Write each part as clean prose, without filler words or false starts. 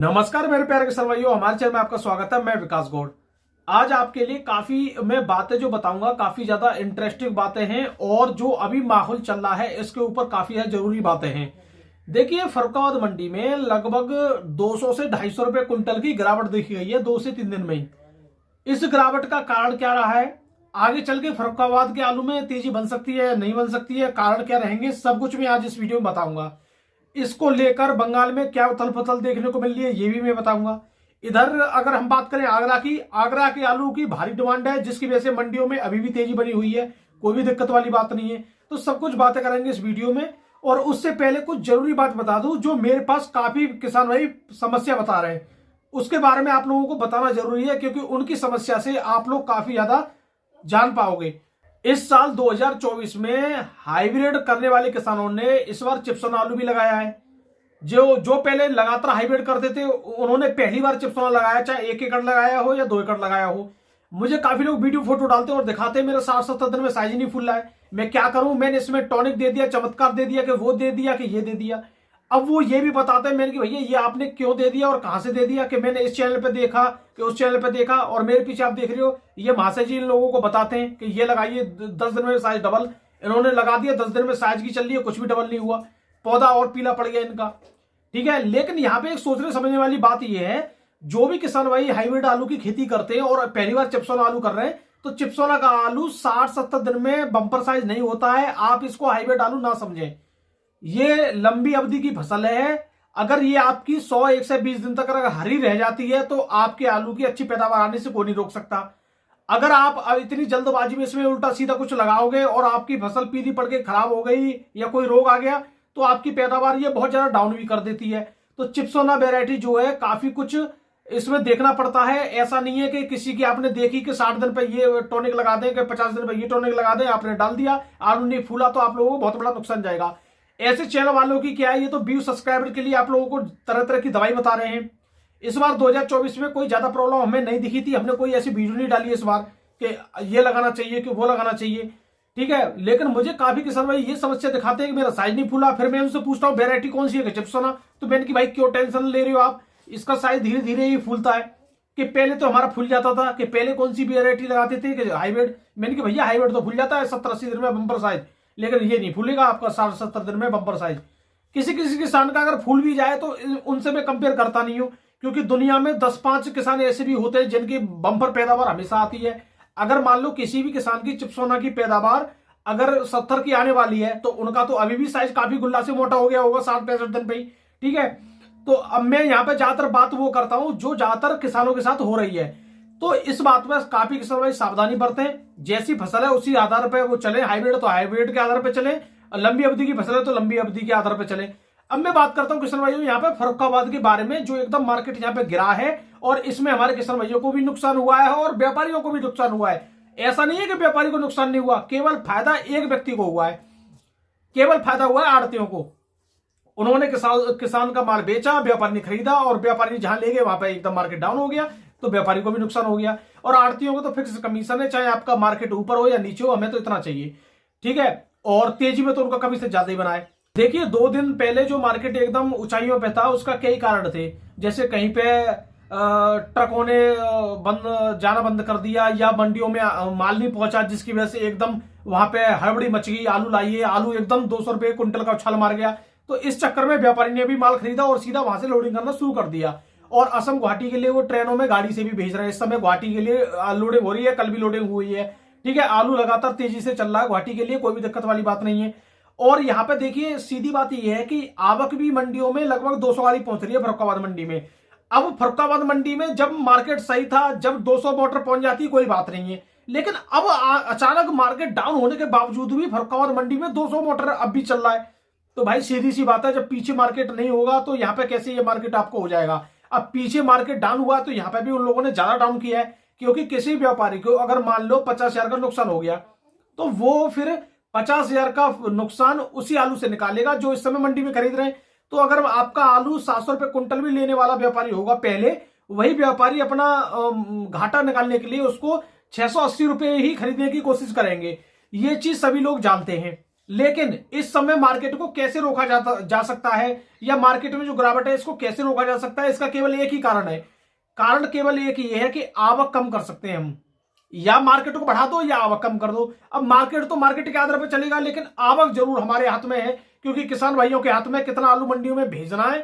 नमस्कार मेरे प्यारे किसान भाइयों, हमारे चैनल में आपका स्वागत है। मैं विकास गौड़। आज आपके लिए काफी मैं बातें जो बताऊंगा काफी ज्यादा इंटरेस्टिंग बातें हैं और जो अभी माहौल चल रहा है इसके ऊपर काफी ज्यादा जरूरी बातें हैं। देखिए, फर्रुखाबाद मंडी में लगभग 200 से 250 रुपए कुंटल की गिरावट देखी गई है 2 से 3 दिन में ही। इस गिरावट का कारण क्या रहा है, आगे चल के फर्रुखाबाद के आलू में तेजी बन सकती है, नहीं बन सकती है, कारण क्या रहेंगे, सब कुछ मैं आज इस वीडियो में बताऊंगा। इसको लेकर बंगाल में क्या उथल पुथल देखने को मिल रही है ये भी मैं बताऊंगा। इधर अगर हम बात करें आगरा की, आगरा के आलू की भारी डिमांड है जिसकी वजह से मंडियों में अभी भी तेजी बनी हुई है, कोई भी दिक्कत वाली बात नहीं है। तो सब कुछ बातें करेंगे इस वीडियो में। और उससे पहले कुछ जरूरी बात बता दूं, जो मेरे पास काफी किसान भाई समस्या बता रहे हैं उसके बारे में आप लोगों को बताना जरूरी है, क्योंकि उनकी समस्या से आप लोग काफी ज्यादा जान पाओगे। इस साल 2024 में हाइब्रिड करने वाले किसानों ने इस बार चिप्सोना आलू भी लगाया है। जो जो पहले लगातार हाइब्रिड करते थे उन्होंने पहली बार चिप्सोना लगाया, चाहे 1 एकड़ लगाया हो या 2 एकड़ लगाया हो। मुझे काफी लोग वीडियो फोटो डालते हैं और दिखाते हैं मेरे 60-70 दिन में साइज नहीं फूल रहा है। मैं क्या करूं, मैंने इसमें टॉनिक दे दिया, चमत्कार दे दिया, कि वो दे दिया, कि ये दे दिया। अब वो ये भी बताते हैं मैंने कि भैया ये आपने क्यों दे दिया और कहां से दे दिया, कि मैंने इस चैनल पे देखा, कि उस चैनल पे देखा। और मेरे पीछे आप देख रहे हो ये महाशय जी इन लोगों को बताते हैं कि ये लगाइए 10 दिन में साइज डबल। इन्होंने लगा दिया, 10 दिन में साइज की चल रही है, कुछ भी डबल नहीं हुआ, पौधा और पीला पड़ गया इनका। ठीक है, लेकिन यहाँ पे एक सोचने समझने वाली बात यह है, जो भी किसान भाई हाइब्रिड आलू की खेती करते हैं और पहली बार चिप्सोना आलू कर रहे हैं, तो चिप्सोना का आलू 60-70 दिन में बंपर साइज नहीं होता है। आप इसको हाइब्रिड आलू ना समझें, ये लंबी अवधि की फसल है। अगर ये आपकी 100-120 दिन तक अगर हरी रह जाती है तो आपके आलू की अच्छी पैदावार आने से कोई नहीं रोक सकता। अगर आप इतनी जल्दबाजी में इसमें उल्टा सीधा कुछ लगाओगे और आपकी फसल पीली पड़ के खराब हो गई या कोई रोग आ गया तो आपकी पैदावार ये बहुत ज्यादा डाउन भी कर देती है। तो चिप्सोना वेराइटी जो है काफी कुछ इसमें देखना पड़ता है। ऐसा नहीं है कि किसी की आपने देखी कि 60 दिन पे ये टॉनिक लगा दें, कि 50 दिन पे ये टॉनिक लगा दें, आपने डाल दिया, आलू नहीं फूला तो आप लोगों को बहुत बड़ा नुकसान जाएगा। ऐसे चैनल वालों की क्या है, ये तो व्यू सब्सक्राइबर के लिए आप लोगों को तरह तरह की दवाई बता रहे हैं। इस बार 2024 में कोई ज्यादा प्रॉब्लम हमें नहीं दिखी थी, हमने कोई ऐसी वीडियो नहीं डाली इस बार कि ये लगाना चाहिए कि वो लगाना चाहिए। ठीक है, लेकिन मुझे काफी किसान भाई ये समस्या दिखाते हैं कि मेरा साइज नहीं फूला। फिर मैं उनसे पूछता हूँ वेरायटी कौन सी है, चिप्सोना। तो मैंने कि भाई क्यों टेंशन ले रहे हो आप, इसका साइज धीरे धीरे ही फूलता है। कि पहले तो हमारा फूल जाता था, कि पहले कौन सी वेरायटी लगाते थे कि हाइब्रिड। मैंने कि भैया हाइब्रिड तो फूल जाता है 70-80 दिन में बंपर साइज, लेकिन ये नहीं फूलेगा आपका 60-70 दिन में बंपर साइज। किसी किसी किसान का अगर फूल भी जाए तो उनसे मैं कंपेयर करता नहीं हूं, क्योंकि दुनिया में 10-5 किसान ऐसे भी होते हैं जिनकी बंपर पैदावार हमेशा आती है। अगर मान लो किसी भी किसान की चिप्सोना की पैदावार अगर 70 की आने वाली है तो उनका तो अभी भी साइज काफी गुल्ला से मोटा हो गया होगा 60-65 दिन पे ही। ठीक है, तो अब मैं यहाँ पे ज्यादातर बात वो करता हूं जो ज्यादातर किसानों के साथ हो रही है। तो इस बात में काफी किसान भाई सावधानी बरतें, जैसी फसल है उसी आधार पर वो चले। हाइब्रिड तो हाइब्रिड के आधार पर चले, लंबी अवधि की फसल है तो लंबी अवधि के आधार पर चले। अब मैं बात करता हूं किसान भाइयों यहाँ पे फर्रुखाबाद के बारे में, जो एकदम मार्केट यहाँ पे गिरा है और इसमें हमारे किसान भाइयों को भी नुकसान हुआ है और व्यापारियों को भी नुकसान हुआ है। ऐसा नहीं है कि व्यापारी को नुकसान नहीं हुआ, केवल फायदा एक व्यक्ति को हुआ है, केवल फायदा हुआ है आड़तियों को। उन्होंने किसान का माल बेचा, व्यापारी ने खरीदा और व्यापारी जहां ले गए वहां पे एकदम मार्केट डाउन हो गया, तो व्यापारी को भी नुकसान हो गया। और आड़तियों को तो फिक्स कमीशन है, चाहे आपका मार्केट ऊपर हो या नीचे हो, हमें तो इतना चाहिए। ठीक है, और तेजी में तो उनका कभी से ज्यादा ही बनाए। देखिए, 2 दिन पहले जो मार्केट एकदम ऊंचाइयों पे था उसका कई कारण थे। जैसे कहीं पे ट्रकों ने जाना बंद कर दिया या मंडियों में माल नहीं पहुंचा, जिसकी वजह से एकदम वहां पे हड़बड़ी मच गई। आलू लाइए, आलू एकदम 200 रुपए कुंटल का उछाल मार गया। तो इस चक्कर में व्यापारी ने भी माल खरीदा और सीधा वहां से लोडिंग करना शुरू कर दिया। और असम गुवाहाटी के लिए वो ट्रेनों में गाड़ी से भी भेज रहे हैं। इस समय गुवाहाटी के लिए लोडिंग हो रही है, कल भी लोडिंग हुई है। ठीक है, आलू लगातार तेजी से चल रहा है गुवाहाटी के लिए, कोई भी दिक्कत वाली बात नहीं है। और यहाँ पे देखिए सीधी बात यह है कि आवक भी मंडियों में लगभग 200 गाड़ी पहुंच रही है फर्रुखाबाद मंडी में। अब फर्रुखाबाद मंडी में जब मार्केट सही था, जब 200 मोटर पहुंच जाती कोई बात नहीं है, लेकिन अब अचानक मार्केट डाउन होने के बावजूद भी फर्रुखाबाद मंडी में 200 मोटर अब भी चल रहा है। तो भाई सीधी सी बात है, जब पीछे मार्केट नहीं होगा तो यहाँ पे कैसे ये मार्केट आपको हो जाएगा। अब पीछे मार्केट डाउन हुआ तो यहाँ पे भी उन लोगों ने ज्यादा डाउन किया है, क्योंकि किसी व्यापारी को अगर मान लो 50,000 का नुकसान हो गया तो वो फिर 50,000 का नुकसान उसी आलू से निकालेगा जो इस समय मंडी में खरीद रहे हैं। तो अगर आपका आलू 700 रुपए कुंटल भी लेने वाला व्यापारी होगा पहले, वही व्यापारी अपना घाटा निकालने के लिए उसको 680 रुपए ही खरीदने की कोशिश करेंगे। ये चीज सभी लोग जानते हैं, लेकिन इस समय मार्केट को कैसे रोका जा सकता है, या मार्केट में जो गिरावट है इसको कैसे रोका जा सकता है, इसका केवल एक ही कारण है। कारण केवल एक ही है कि आवक कम कर सकते हैं हम, या मार्केट को बढ़ा दो या आवक कम कर दो। अब मार्केट तो मार्केट के आधार पर चलेगा, लेकिन आवक जरूर हमारे हाथ में है, क्योंकि किसान भाइयों के हाथ में कितना आलू मंडियों में भेजना है,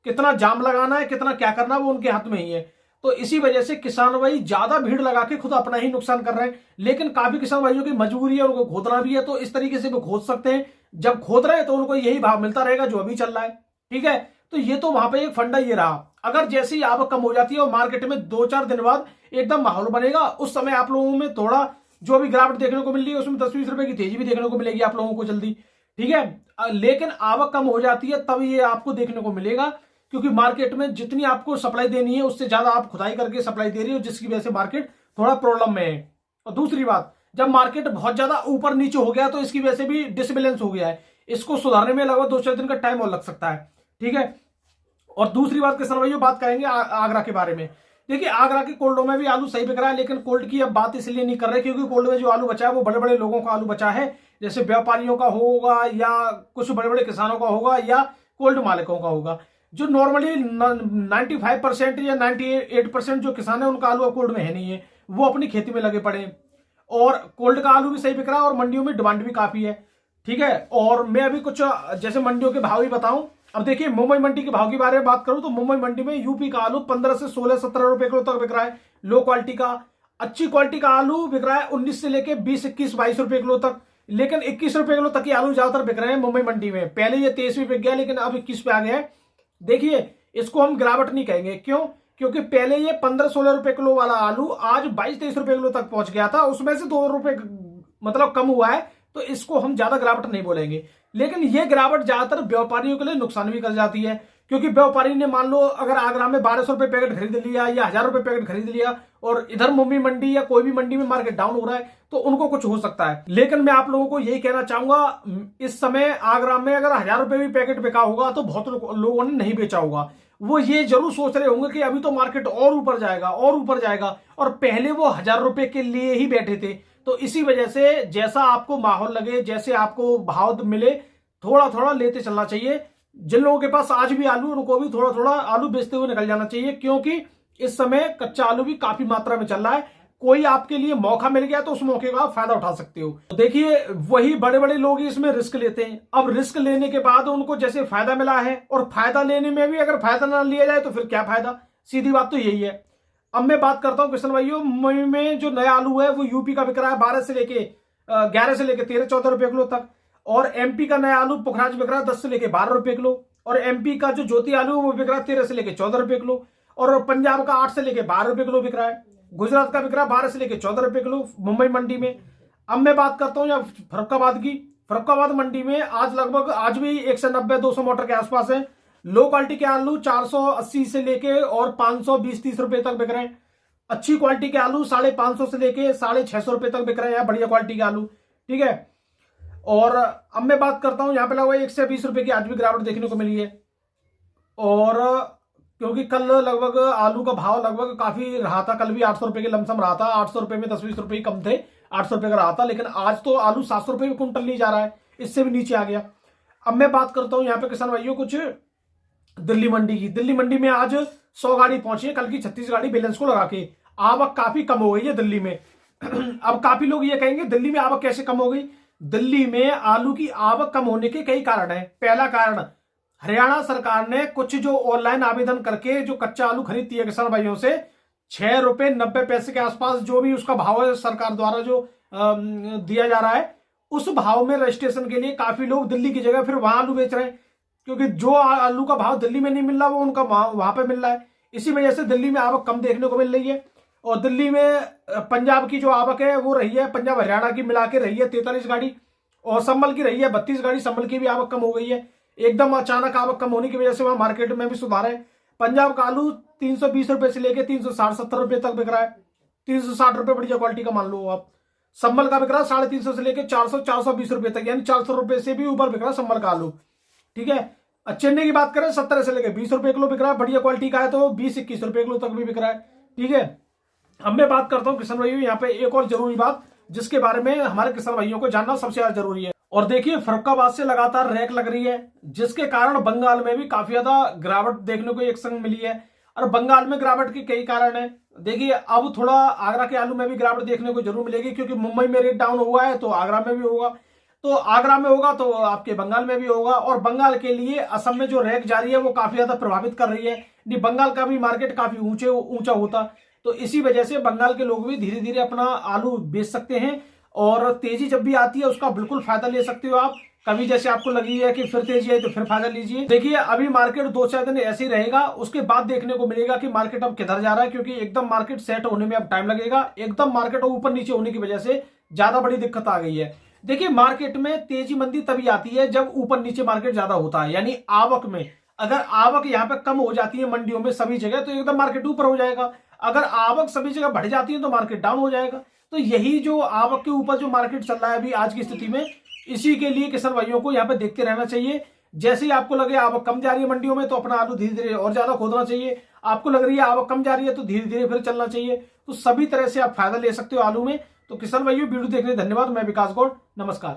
कितना जाम लगाना है, कितना क्या करना है, वो उनके हाथ में ही है। तो इसी वजह से किसान भाई ज्यादा भीड़ लगा के खुद अपना ही नुकसान कर रहे हैं। लेकिन काफी किसान भाइयों की मजबूरी है, उनको खोदना भी है, तो इस तरीके से वो खोद सकते हैं। जब खोद रहे हैं तो उनको यही भाव मिलता रहेगा जो अभी चल रहा है। ठीक है, तो ये तो वहां पे एक फंडा ये रहा। अगर जैसे ही आवक कम हो जाती है और मार्केट में 2-4 दिन बाद एकदम माहौल बनेगा, उस समय आप लोगों में थोड़ा जो अभी गिरावट देखने को मिल रही है उसमें 10-20 रुपए की तेजी भी देखने को मिलेगी आप लोगों को जल्दी। ठीक है, लेकिन आवक कम हो जाती है तब ये आपको देखने को मिलेगा, क्योंकि मार्केट में जितनी आपको सप्लाई देनी है उससे ज्यादा आप खुदाई करके सप्लाई दे रही हो, जिसकी वजह से मार्केट थोड़ा प्रॉब्लम में है। और दूसरी बात, जब मार्केट बहुत ज्यादा ऊपर नीचे हो गया तो इसकी वजह से भी डिसबैलेंस हो गया है। इसको सुधारने में लगभग 2-4 दिन का टाइम और लग सकता है। ठीक है, और दूसरी बात किसान भाइयों बात करेंगे आगरा के बारे में। देखिए, आगरा के कोल्डों में भी आलू सही बिक रहा है, लेकिन कोल्ड की अब बात इसलिए नहीं कर रहे क्योंकि कोल्ड में जो आलू बचा है वो बड़े बड़े लोगों का आलू बचा है, जैसे व्यापारियों का होगा या कुछ बड़े बड़े किसानों का होगा या कोल्ड मालिकों का होगा। जो नॉर्मली 95% या 98% जो किसान है उनका आलू कोल्ड में है नहीं है, वो अपनी खेती में लगे पड़े। और कोल्ड का आलू भी सही बिक रहा है और मंडियों में डिमांड भी काफी है। ठीक है, और मैं अभी कुछ जैसे मंडियों के भाव ही बताऊं। अब देखिए, मुंबई मंडी के भाव के बारे में बात करूं तो मुंबई मंडी में यूपी का आलू 15 से 16-17 रुपए किलो तक बिक रहा है लो क्वालिटी का। अच्छी क्वालिटी का आलू बिक रहा है 19 से लेके 20-21-22 रुपए किलो तक, लेकिन 21 रुपए किलो तक के आलू ज्यादातर बिक रहे हैं मुंबई मंडी में। पहले ये 23 भी बिक गया, लेकिन अब 21 पे आ गया है। देखिए, इसको हम गिरावट नहीं कहेंगे, क्यों? क्योंकि पहले ये 15-16 रुपए किलो वाला आलू आज 22-23 रुपए किलो तक पहुंच गया था, उसमें से 2 रुपए मतलब कम हुआ है, तो इसको हम ज्यादा गिरावट नहीं बोलेंगे। लेकिन ये गिरावट ज्यादातर व्यापारियों के लिए नुकसान भी कर जाती है, क्योंकि व्यापारी ने मान लो अगर आगरा में 1200 रुपए पैकेट खरीद लिया या 1000 रुपए पैकेट खरीद लिया और इधर मुंबई मंडी या कोई भी मंडी में मार्केट डाउन हो रहा है, तो उनको कुछ हो सकता है। लेकिन मैं आप लोगों को यही कहना चाहूंगा, इस समय आगरा में अगर 1000 रुपए भी पैकेट बिका होगा तो बहुत लोगों ने नहीं बेचा होगा। वो ये जरूर सोच रहे होंगे कि अभी तो मार्केट और ऊपर जाएगा और ऊपर जाएगा, और पहले वो 1000 रुपए के लिए ही बैठे थे। तो इसी वजह से जैसा आपको माहौल लगे, जैसे आपको भाव मिले, थोड़ा थोड़ा लेते चलना चाहिए। जिन लोगों के पास आज भी आलू, उनको भी थोड़ा थोड़ा आलू बेचते हुए निकल जाना चाहिए, क्योंकि इस समय कच्चा आलू भी काफी मात्रा में चल रहा है। कोई आपके लिए मौका मिल गया तो उस मौके का आप फायदा उठा सकते हो। तो देखिए, वही बड़े बड़े लोग इसमें रिस्क लेते हैं। अब रिस्क लेने के बाद उनको जैसे फायदा मिला है, और फायदा लेने में भी अगर फायदा ना लिया जाए तो फिर क्या फायदा? सीधी बात तो यही है। अब मैं बात करता हूं किसान भाइयों, मुंबई में जो नया आलू है वो यूपी का बिक रहा है 11 से लेके 13-14 रुपए किलो तक, और एमपी का नया आलू पुखराज बिक रहा है 10 से लेके 12 रुपए किलो, और एमपी का जो ज्योति आलू है वो बिक रहा है 13 से लेके 14 रुपए किलो, और पंजाब का 8 से लेके 12 रुपए किलो बिक रहा है, गुजरात का बिक रहा है 12 से लेके 14 रुपए किलो मुंबई मंडी में। अब मैं बात करता हूँ फरुखाबाद की। फरुखाबाद मंडी में आज लगभग आज भी 190-200 मोटर के आसपास है। लो क्वालिटी के आलू 480 से लेके और 520-30 रुपए तक बिक रहे हैं। अच्छी क्वालिटी के आलू 550 से लेके 650 रुपए तक बिक रहे हैं, बढ़िया क्वालिटी के आलू। ठीक है, और अब मैं बात करता हूं, यहाँ पे लगभग 1 से 20 रुपए की आज भी गिरावट देखने को मिली है। और क्योंकि कल लगभग आलू का भाव लगभग काफी रहा था, कल भी 800 रुपए के लमसम रहा था, 800 रुपए में 10-20 रुपए कम थे, 800 रुपए का रहा था। लेकिन आज तो आलू 700 रुपए क्विंटल नहीं जा रहा है, इससे भी नीचे आ गया। अब मैं बात करता हूं यहाँ पे किसान भाइयों कुछ दिल्ली मंडी की। दिल्ली मंडी में आज 100 गाड़ी पहुंची है, कल की 36 गाड़ी बैलेंस को लगा के। आवक काफी कम हो गई है दिल्ली में। अब काफी लोग ये कहेंगे दिल्ली में आवक कैसे कम हो गई? दिल्ली में आलू की आवक कम होने के कई कारण है। पहला कारण, हरियाणा सरकार ने कुछ जो ऑनलाइन आवेदन करके जो कच्चा आलू खरीदती है किसान भाइयों से, 6 रुपए 90 पैसे के आसपास जो भी उसका भाव है सरकार द्वारा जो दिया जा रहा है, उस भाव में रजिस्ट्रेशन के लिए काफी लोग दिल्ली की जगह फिर वहां आलू बेच रहे हैं, क्योंकि जो आलू का भाव दिल्ली में नहीं मिल रहा वो उनका वहां पे मिल रहा है। इसी वजह से दिल्ली में आवक कम देखने को मिल रही है। और दिल्ली में पंजाब की जो आवक है वो रही है, पंजाब हरियाणा की मिला के रही है 43 गाड़ी, और संभल की रही है 32 गाड़ी। संभल की भी आवक कम हो गई है। एकदम अचानक आवक कम होने की वजह से वहां मार्केट में भी सुधार है। पंजाब का आलू 320 रुपए से लेके 360-70 रुपए तक बिक रहा है, 360 रुपए बढ़िया क्वालिटी का मान लो आप। संभल का बिक रहा है 350 से लेके 400-420 रुपए तक, यानी 400 रुपए से भी ऊपर बिक रहा है संभल का आलू। ठीक है, चेन्नई की बात करें 17 से लेके 20 रुपए किलो बिक रहा है, बढ़िया क्वालिटी का है तो 20-21 रुपए किलो तक भी बिक रहा है। ठीक है, अब मैं बात करता हूं किसान भाइयों यहाँ पे एक और जरूरी बात जिसके बारे में हमारे किसान भाइयों को जानना सबसे ज्यादा जरूरी है, और देखिए फर्रुखाबाद से लगातार रैक लग रही है, जिसके कारण बंगाल में भी काफी ज्यादा गिरावट देखने को एक संग मिली है। और बंगाल में गिरावट के कई कारण है। देखिए अब थोड़ा आगरा के आलू में भी गिरावट देखने को जरूर मिलेगी, क्योंकि मुंबई में रेट डाउन हुआ है तो आगरा में भी होगा, तो आगरा में होगा तो आपके बंगाल में भी होगा। और बंगाल के लिए असम में जो रैक जारी है वो काफी ज्यादा प्रभावित कर रही है। नहीं, बंगाल का भी मार्केट काफी ऊंचा होता, तो इसी वजह से बंगाल के लोग भी धीरे धीरे अपना आलू बेच सकते हैं। और तेजी जब भी आती है उसका बिल्कुल फायदा ले सकते हो आप। कभी जैसे आपको लगी है कि फिर तेजी आई तो फिर फायदा लीजिए। देखिए अभी मार्केट 2-4 दिन ऐसे ही रहेगा, उसके बाद देखने को मिलेगा कि मार्केट अब किधर जा रहा है, क्योंकि एकदम मार्केट सेट होने में अब टाइम लगेगा। एकदम मार्केट ऊपर नीचे होने की वजह से ज्यादा बड़ी दिक्कत आ गई है। देखिए मार्केट में तेजी मंदी तभी आती है जब ऊपर नीचे मार्केट ज्यादा होता है, यानी आवक में। अगर आवक यहाँ पे कम हो जाती है मंडियों में सभी जगह, तो एकदम मार्केट ऊपर हो जाएगा। अगर आवक सभी जगह बढ़ जाती है तो मार्केट डाउन हो जाएगा। तो यही जो आवक के ऊपर जो मार्केट चल रहा है अभी आज की स्थिति में, इसी के लिए किसान भाइयों को यहाँ पे देखते रहना चाहिए। जैसे ही आपको लगे आवक कम जा रही है मंडियों में, तो अपना आलू धीरे धीरे और ज्यादा खोदना चाहिए। आपको लग रही है आवक कम जा रही है तो धीरे धीरे फिर चलना चाहिए। तो सभी तरह से आप फायदा ले सकते हो आलू में। तो किसान भाइयों वीडियो देखने धन्यवाद। मैं विकास गौड़, नमस्कार।